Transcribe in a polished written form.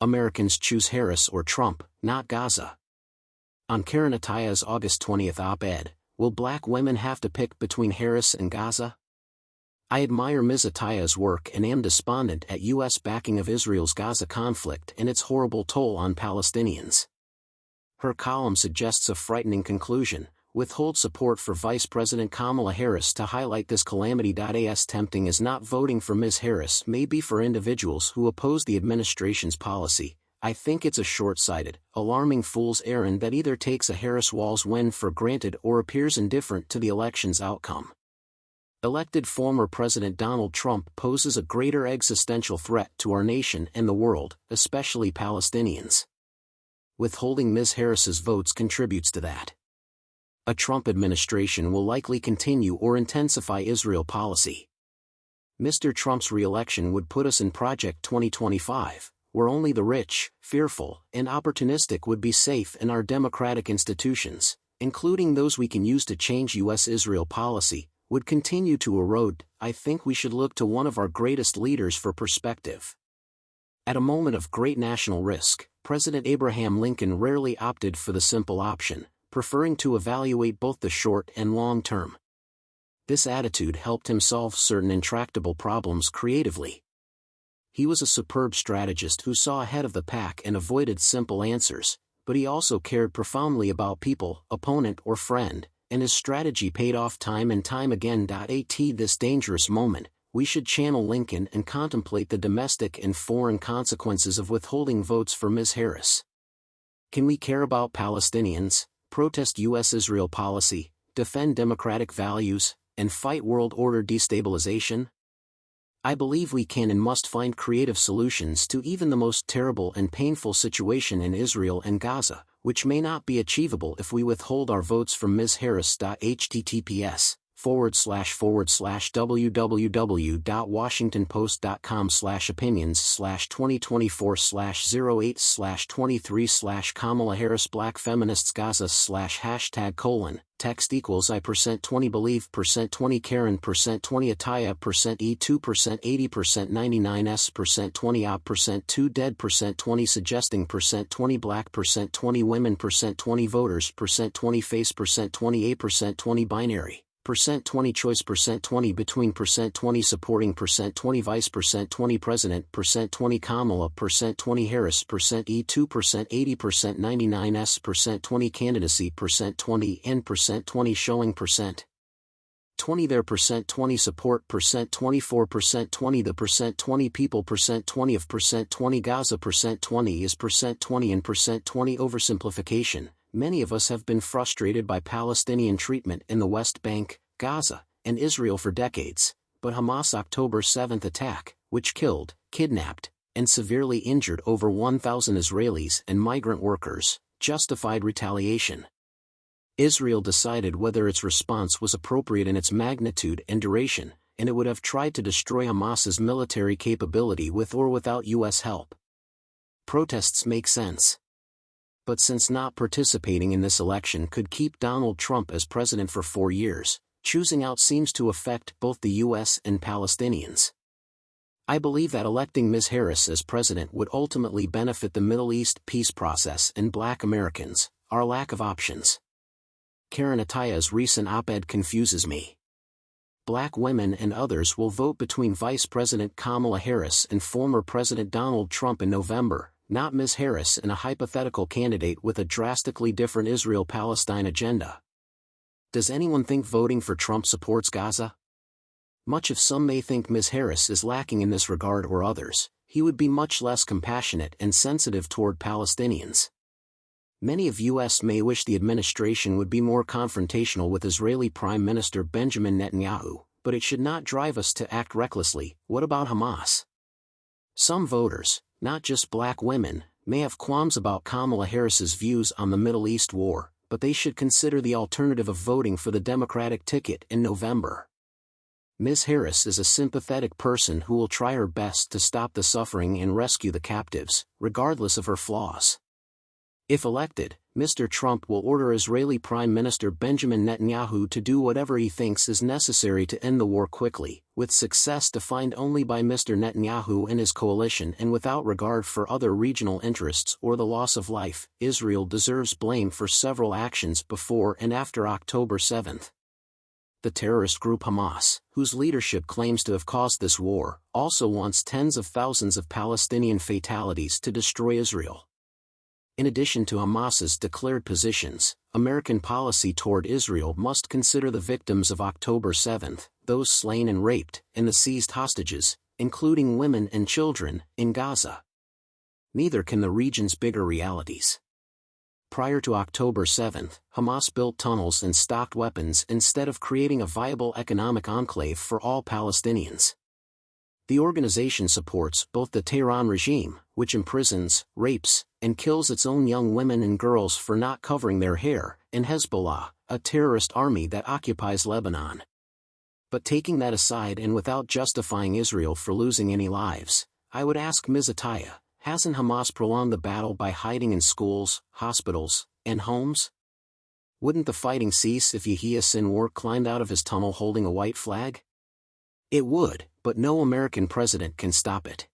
Americans choose Harris or Trump, not Gaza. On Karen Ataya's August 20 op-ed, will black women have to pick between Harris and Gaza? I admire Ms. Ataya's work and am despondent at U.S. backing of Israel's Gaza conflict and its horrible toll on Palestinians. Her column suggests a frightening conclusion: withhold support for Vice President Kamala Harris to highlight this calamity. As tempting as not voting for Ms. Harris may be for individuals who oppose the administration's policy, I think it's a short-sighted, alarming fool's errand that either takes a Harris-Walz win for granted or appears indifferent to the election's outcome. Elected former President Donald Trump poses a greater existential threat to our nation and the world, especially Palestinians. Withholding Ms. Harris's votes contributes to that. A Trump administration will likely continue or intensify Israel policy. Mr. Trump's re-election would put us in Project 2025, where only the rich, fearful, and opportunistic would be safe in our democratic institutions, including those we can use to change U.S.-Israel policy, would continue to erode. I think we should look to one of our greatest leaders for perspective. At a moment of great national risk, President Abraham Lincoln rarely opted for the simple option, preferring to evaluate both the short and long term. This attitude helped him solve certain intractable problems creatively. He was a superb strategist who saw ahead of the pack and avoided simple answers, but he also cared profoundly about people, opponent or friend, and his strategy paid off time and time again. At this dangerous moment, we should channel Lincoln and contemplate the domestic and foreign consequences of withholding votes for Ms. Harris. Can we care about Palestinians, protest U.S.-Israel policy, defend democratic values, and fight world order destabilization? I believe we can and must find creative solutions to even the most terrible and painful situation in Israel and Gaza, which may not be achievable if we withhold our votes from Ms. Harris. https://www.washingtonpost.com/opinions/2024/08/23/ Kamala Harris Black Feminists Gaza #, text equals I%20 believe %20 Karen %20 Ataya %E2 %80 99s %20 op %2 dead %20 suggesting %20 black %20 women %20 voters %20 face %20 a %20 binary %20 choice %20 between %20 supporting %20 vice %20 president %20 Kamala %20 Harris %E2 %80 99s %20 candidacy %20 n %20 showing %20 their %20 support %24 %20 the %20 people %20 of %20 Gaza %20 is %20 and %20 oversimplification. Many of us have been frustrated by Palestinian treatment in the West Bank, Gaza, and Israel for decades, but Hamas' October 7 attack, which killed, kidnapped, and severely injured over 1,000 Israelis and migrant workers, justified retaliation. Israel decided whether its response was appropriate in its magnitude and duration, and it would have tried to destroy Hamas's military capability with or without U.S. help. Protests make sense. But since not participating in this election could keep Donald Trump as president for 4 years, choosing out seems to affect both the U.S. and Palestinians. I believe that electing Ms. Harris as president would ultimately benefit the Middle East peace process and Black Americans, our lack of options. Karen Ataya's recent op-ed confuses me. Black women and others will vote between Vice President Kamala Harris and former President Donald Trump in November, not Ms. Harris and a hypothetical candidate with a drastically different Israel-Palestine agenda. Does anyone think voting for Trump supports Gaza? Much of some may think Ms. Harris is lacking in this regard or others, he would be much less compassionate and sensitive toward Palestinians. Many of U.S. may wish the administration would be more confrontational with Israeli Prime Minister Benjamin Netanyahu, but it should not drive us to act recklessly. What about Hamas? Some voters, not just black women, may have qualms about Kamala Harris's views on the Middle East war, but they should consider the alternative of voting for the Democratic ticket in November. Ms. Harris is a sympathetic person who will try her best to stop the suffering and rescue the captives, regardless of her flaws. If elected, Mr. Trump will order Israeli Prime Minister Benjamin Netanyahu to do whatever he thinks is necessary to end the war quickly, with success defined only by Mr. Netanyahu and his coalition and without regard for other regional interests or the loss of life. Israel deserves blame for several actions before and after October 7. The terrorist group Hamas, whose leadership claims to have caused this war, also wants tens of thousands of Palestinian fatalities to destroy Israel. In addition to Hamas's declared positions, American policy toward Israel must consider the victims of October 7, those slain and raped, and the seized hostages, including women and children, in Gaza. Neither can the region's bigger realities. Prior to October 7, Hamas built tunnels and stocked weapons instead of creating a viable economic enclave for all Palestinians. The organization supports both the Tehran regime, which imprisons, rapes, and kills its own young women and girls for not covering their hair, and Hezbollah, a terrorist army that occupies Lebanon. But taking that aside and without justifying Israel for losing any lives, I would ask Ms. Ataya, hasn't Hamas prolonged the battle by hiding in schools, hospitals, and homes? Wouldn't the fighting cease if Yahya Sinwar climbed out of his tunnel holding a white flag? It would, but no American president can stop it.